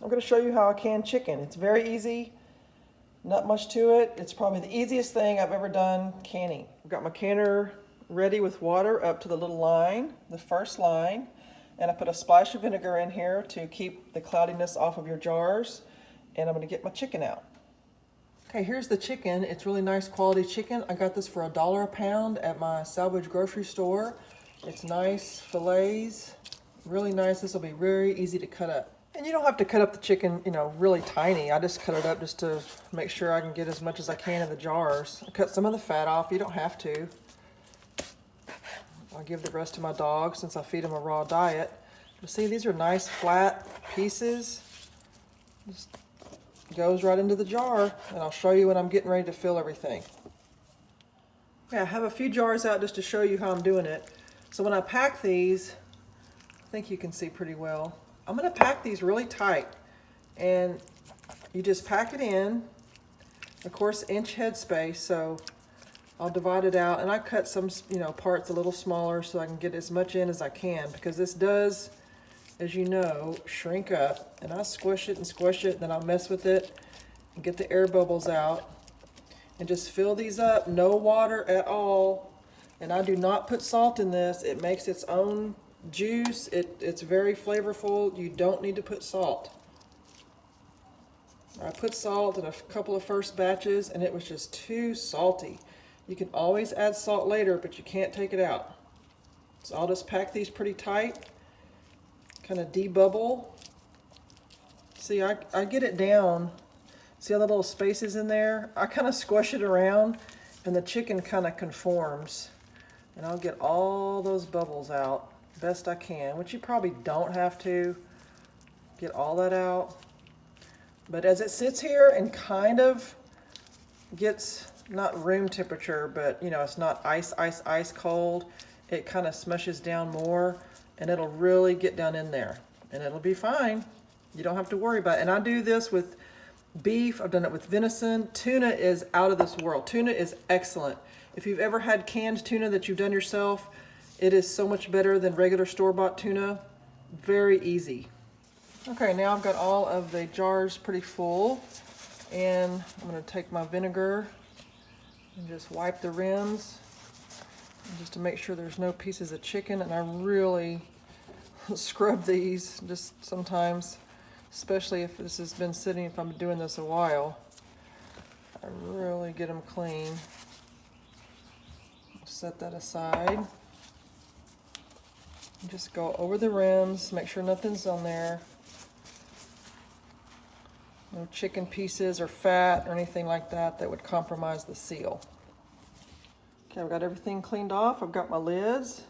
I'm going to show you how I can chicken. It's very easy, not much to it. It's probably the easiest thing I've ever done canning. I've got my canner ready with water up to the little line, the first line, and I put a splash of vinegar in here to keep the cloudiness off of your jars, and I'm going to get my chicken out. Okay, here's the chicken. It's really nice quality chicken. I got this for $1 a pound at my salvage grocery store. It's nice fillets, really nice. This will be very easy to cut up. And you don't have to cut up the chicken, really tiny. I just cut it up just to make sure I can get as much as I can in the jars. I cut some of the fat off. You don't have to. I'll give the rest to my dog since I feed him a raw diet. But see, these are nice flat pieces. Just goes right into the jar, and I'll show you when I'm getting ready to fill everything. Yeah, I have a few jars out just to show you how I'm doing it. So when I pack these, I think you can see pretty well. I'm going to pack these really tight, and you just pack it in, of course, inch head space, so I'll divide it out, and I cut some, parts a little smaller so I can get as much in as I can, because this does, as you know, shrink up, and I squish it, then I'll mess with it and get the air bubbles out, and just fill these up, no water at all, and I do not put salt in this. It makes its own juice. It's very flavorful. You don't need to put salt. I put salt in a couple of first batches, and it was just too salty. You can always add salt later, but you can't take it out. So I'll just pack these pretty tight, kind of debubble. See, I get it down. See all the little spaces in there? I kind of squish it around, and the chicken kind of conforms. And I'll get all those bubbles out best I can, which you probably don't have to get all that out. But as it sits here and kind of gets, not room temperature, but it's not ice cold, it kind of smushes down more, and it'll really get down in there, and it'll be fine. You don't have to worry about it. And I do this with beef. I've done it with venison. Tuna is out of this world. Tuna is excellent. If you've ever had canned tuna that you've done yourself, it is so much better than regular store-bought tuna. Very easy. Okay, now I've got all of the jars pretty full, and I'm going to take my vinegar and just wipe the rims just to make sure there's no pieces of chicken. And I really scrub these just sometimes, especially if this has been sitting, if I'm doing this a while. I really get them clean. Set that aside. Just go over the rims, make sure nothing's on there. No chicken pieces or fat or anything like that that would compromise the seal. Okay, I've got everything cleaned off. I've got my lids.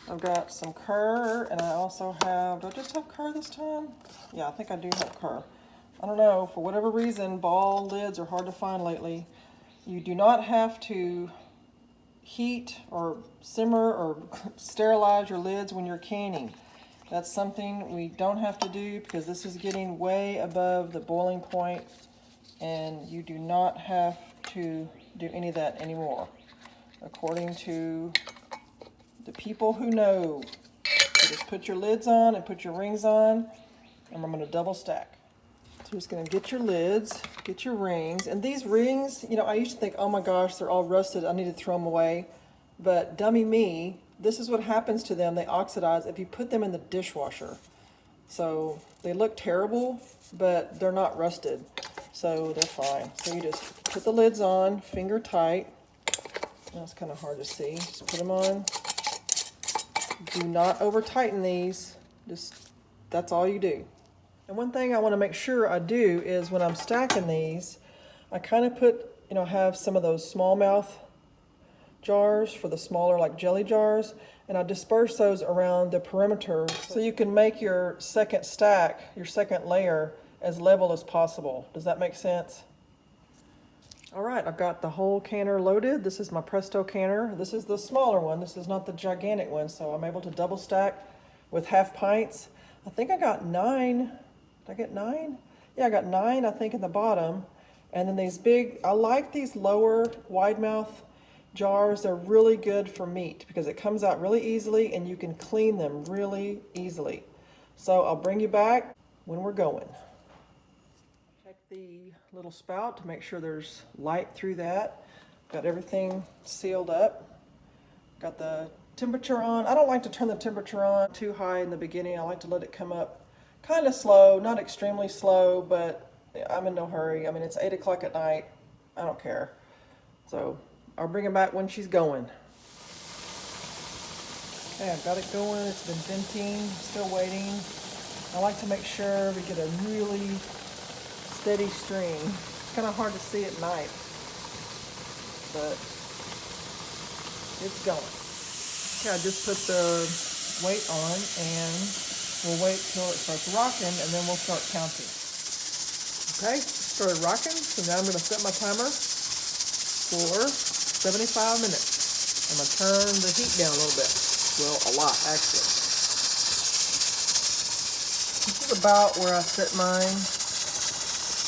I've got some cur, and I also have, do I just have cur this time? Yeah, I think I do have cur. I don't know, for whatever reason, ball lids are hard to find lately. You do not have to heat or simmer or sterilize your lids when you're canning. That's something we don't have to do because this is getting way above the boiling point, and you do not have to do any of that anymore, according to the people who know. You just put your lids on and put your rings on, and I'm going to double stack. So you're just going to get your lids, get your rings, and these rings, I used to think, oh my gosh, they're all rusted, I need to throw them away. But dummy me, this is what happens to them. They oxidize if you put them in the dishwasher. So they look terrible, but they're not rusted, so they're fine. So you just put the lids on, finger tight. That's kind of hard to see. Just put them on. Do not over tighten these. That's all you do. And one thing I want to make sure I do is when I'm stacking these, I kind of put, have some of those smallmouth jars for the smaller like jelly jars, and I disperse those around the perimeter so you can make your second stack, your second layer, as level as possible. Does that make sense? All right, I've got the whole canner loaded. This is my Presto canner. This is the smaller one. This is not the gigantic one, so I'm able to double stack with half pints. I think I got 9. Did I get 9? Yeah, I got 9, I think, in the bottom. And then these big, I like these lower wide mouth jars. They're really good for meat because it comes out really easily and you can clean them really easily. So I'll bring you back when we're going. the little spout to make sure there's light through that. Got everything sealed up. Got the temperature on. I don't like to turn the temperature on too high in the beginning. I like to let it come up kind of slow, not extremely slow, but I'm in no hurry. I mean, it's 8 o'clock at night. I don't care. So I'll bring it back when she's going. Okay, I've got it going. It's been venting, still waiting. I like to make sure we get a really steady stream. It's kind of hard to see at night, but it's going. Okay, I just put the weight on and we'll wait till it starts rocking and then we'll start counting. Okay, started rocking, so now I'm going to set my timer for 75 minutes. I'm going to turn the heat down a little bit. Well, a lot, actually. This is about where I set mine.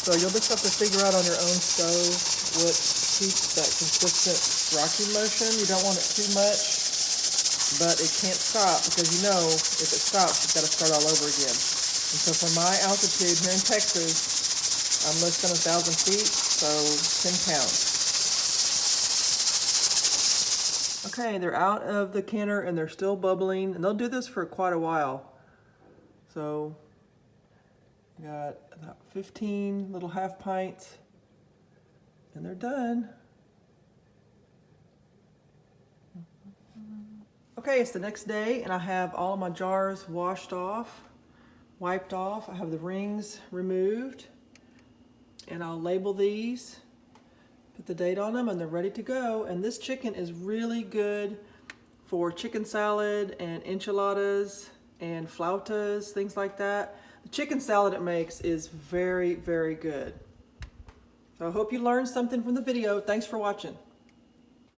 So you'll just have to figure out on your own stove what keeps that consistent rocking motion. You don't want it too much, but it can't stop because you know if it stops, you've got to start all over again. And so for my altitude here in Texas, I'm less than 1,000 feet, so 10 pounds. Okay, they're out of the canner and they're still bubbling, and they'll do this for quite a while. So, got about 15 little half pints, and they're done. Okay, it's the next day, and I have all of my jars washed off, wiped off. I have the rings removed, and I'll label these, put the date on them, and they're ready to go. And this chicken is really good for chicken salad and enchiladas and flautas, things like that. The chicken salad it makes is very, very good. So I hope you learned something from the video. Thanks for watching.